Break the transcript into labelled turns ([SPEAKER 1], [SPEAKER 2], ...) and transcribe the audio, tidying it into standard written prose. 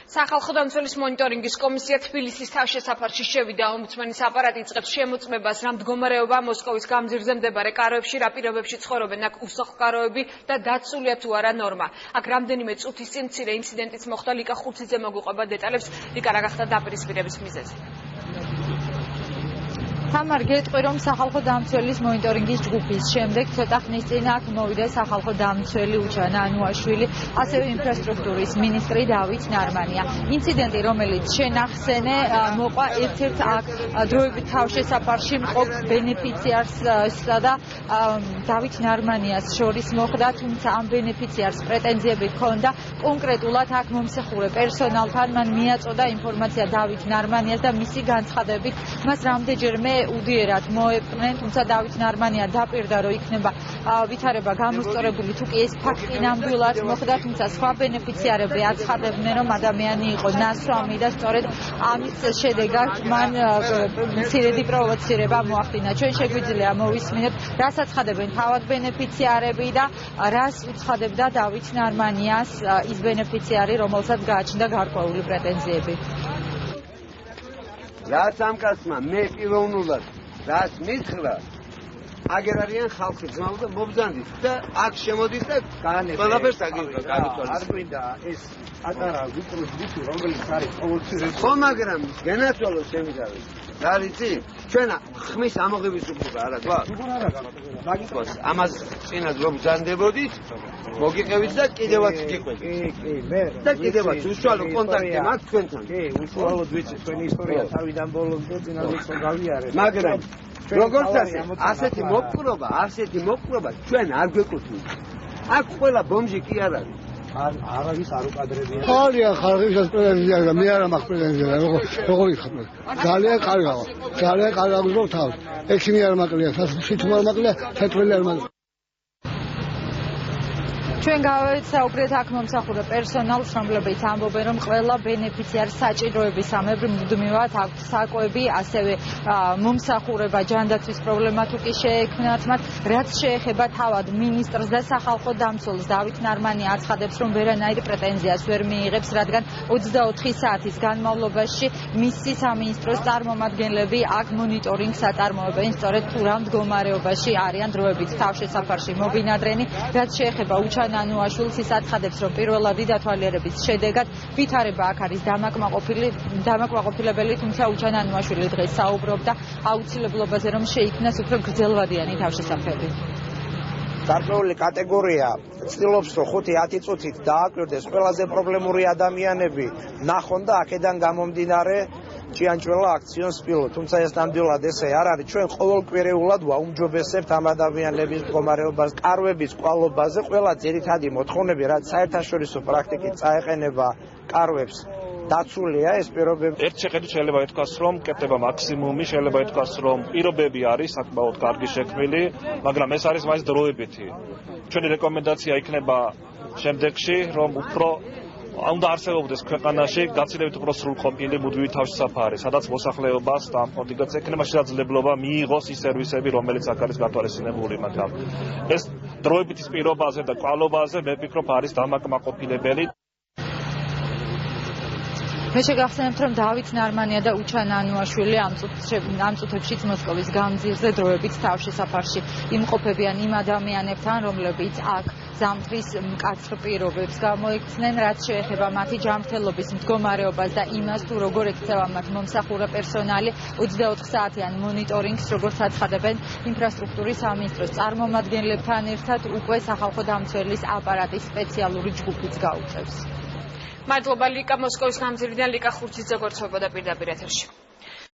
[SPEAKER 1] სახალხო დამცველის მონიტორინგის კომისია თბილისის თავშესაფარში შევიდა. ომბუდსმენის აპარატი იწყებს შემოწმებას, რა მდგომარეობა მოსკოვის გამზირზე მდებარე კაროებში, რა პირობებში ცხოვრობენ აქ უსახლკაროები და დაცულია თუ არა ნორმა. აქ რამდენიმე წუთის წინ მცირე ინციდენტიც მოხდა. ლიკა ხურციძე მოგვიყვება დეტალებს. ლიკა, რა გახდა დაპირისპირების მიზეზი?
[SPEAKER 2] თამარ, გეტყვი, რომ სახალხო დამცველის მონიტორინგის ჯგუფის შემდეგ ცოტა ხნის წინ აქ მოვიდა სახალხო დამცველი უჩანა ანუაშვილი, ასევე ინფრასტრუქტურის მინისტრი დავით ნარმანია. ინციდენტი, რომელიც შენახსენე, მოყვა ერთ-ერთ აქ დროებით თავშესაფარში მყოფ ბენეფიციარსსა და დავით ნარმანიას შორის მოხდა, თუმცა ამ ბენეფიციარს პრეტენზიები ჰქონდა კონკრეტულად აქ მომსახურე პერსონალთან. მან მიაწოდა ინფორმაცია დავით ნარმანიას და მისი განცხადებით მას რამდენჯერმე უდიერად მოეპყნენ, თუმცა დავით ნარმანია დაპირდა, რომ იქნება ვითარება გამოსწორებული, თუ კი ეს ფაქტი ნამდვილად მოხდა, თუმცა სხვა ბენეფიციარები აცხადებდნენ, რომ ადამიანი იყო ნასვამი და სწორედ ამის შედეგად მან მცირედი პროვოცირება მოახდინა. ჩვენ შეგვიძლია მოვისმინოთ, რას აცხადებენ თავად ბენეფიციარები და რას უცხადებდა დავით ნარმანიას ის ბენეფიციარი, რომელსაც გააჩნდა გარკვეული პრეტენზიები.
[SPEAKER 3] რაც ამ კაცმა მე პიროვნულად რაც მითხრა, აგერ არიან ხალხი ძმაო და მობრძანდის და აქ შემოდის და ყველაფერს აგიტყოს.
[SPEAKER 4] არ გვინდა ეს ატარა ვიწრო ჯგუფი, რომელიც არის ყოველთვის
[SPEAKER 3] ხო, მაგრამ განაცვალო შემიგავი. რა ვიცი? ჩვენ ხმის ამოღების უფლება არა გვაქვს. მაგიტყოს ამას წინათ რომ ბრძანდებოდით, მოგიყევით და კიდევაც გიყვებით.
[SPEAKER 4] კი, მე
[SPEAKER 3] და კიდევაც უშუალო კონტაქტი მაქვს თქვენთან.
[SPEAKER 4] კი, უშუალოდ ვიცი თქვენი ისტორია თავიდან ბოლომდე წინასწარ გავიარეთ.
[SPEAKER 3] მაგრამ როგორც ასეთი მოპყრობა ჩვენ არ გვეკუთვნის. აქ ყველა ბომჟი კი არ არის.
[SPEAKER 4] არავის არ უკადრებია.
[SPEAKER 5] ხალხია ხალხის პრეზიდენტია და მე არა მაქვს პრეზიდენტია. როგორ იხმარ? ძალიან კარგია. ძალიან კარგია გზობ თავს. ექიმი არ მაკლია, სიტუაცია არ მაკლია, თეთრელი არ მაკლია.
[SPEAKER 2] ჩვენ გავეცაუბრეთ აქ მომსახურე პერსონალს, რომლებიც ამბობენ, რომ ყველა ბენეფიციარს საჭიროების სამებრ მუდმივად აქვს საკვები, ასევე მომსახურება, ჯანდაცვის პრობლემა თუ კი შეექმნათ მათ. რაც შეეხება თავად მინისტრს და სახალხო დამცველს, დავით ნარმანია აცხადებს, რომ ვერანაირ პრეტენზიას ვერ მიიღებს, რადგან 24 საათის განმავლობაში მისი სამინისტროს წარმომადგენლები აქ მონიტორინგს აწარმოებენ, სწორედ თუ რა მდგომარეობაში არიან დროებით თავშესაფარში მობინადრენი. რაც შეეხება უჩანა ანუაშვილს, ის აცხადებს, რომ პირველადი დათვალიერების შედეგად ვითარება აქ არის დამაკმაყოფილებელი, თუმცა უჩანა ანუაშვილი დღეს საუბრობდა აუცილებლობაზე, რომ შეიქმნას უფრო გრძელვადიანი თავშესაფრები.
[SPEAKER 4] გარკვეული კატეგორია ცდილობს, რომ 5-10 წუთით დააკვირდეს ყველაზე პრობლემური ადამიანები ნახონ და აქედან გამომდინარე ჭიანჭველა აქციონ სპილო. თუმცა ეს ნამდვილად ესე არ არის. ჩვენ ყოველკვირეულად ვაუმჯობესებთ ამ ადამიანების მდგომარეობას, კარვების კვალობაზე. ყველა ძირითადი მოთხოვნები, რაც საერთაშორისო პრაქტიკით წაეყენება კარვებს, დაცულია ეს პირობები.
[SPEAKER 6] ერთ შეხედვით შეიძლება ითქვას, რომ კეთდება მაქსიმუმი, შეიძლება ითქვას, რომ პირობები არის საკმაოდ კარგი შექმნილი, მაგრამ ეს არის მაინც დროებითი. ჩვენი რეკომენდაცია იქნება შემდეგში, რომ უფრო უნდა არსებობდეს ქვეყანაში გაცილებით უფრო სრულყოფილი მუდმივი თავშესაფარი, სადაც მოსახლეობას და ამხობიგაც ექნება შესაძლებლობა მიიღოს ის სერვისები, რომელიც აქ არის გათვალისწინებული, მაგრამ ეს დროებითის პირობაზე და კვალობაზე მე ვფიქრობ არის დამაკმაყოფილებელი.
[SPEAKER 2] მე შეგახსენებთ, რომ დავით ნარმანია და უჩანა ანუაშვილი ამ წუთებშიც მოსკოვის გამზირზე დროებით თავშესაფარში იმყოფებიან იმ ადამიანებთან, რომლებიც აქ ზამთრის მკაცრ პირობებს გამოიქცნენ, რაც შეეხება მათი ჯანმრთელობის მდგომარეობას და იმას, თუ როგორ ექცევა მათ მომსახურე პერსონალი 24 საათიან მონიტორინგს, როგორც აცხადებენ ინფრასტრუქტურის სამინისტროს წარმომადგენლებთან ერთად, უკვე სახალხო დამცველის აპარატის სპეციალური ჯგუფიც გაუწევს.
[SPEAKER 1] მადლობა ლიკა, მოსკოვის გამზირიდან ლიკა ხურციძე გვერდსვებოდა პირდაპირ ეთერში.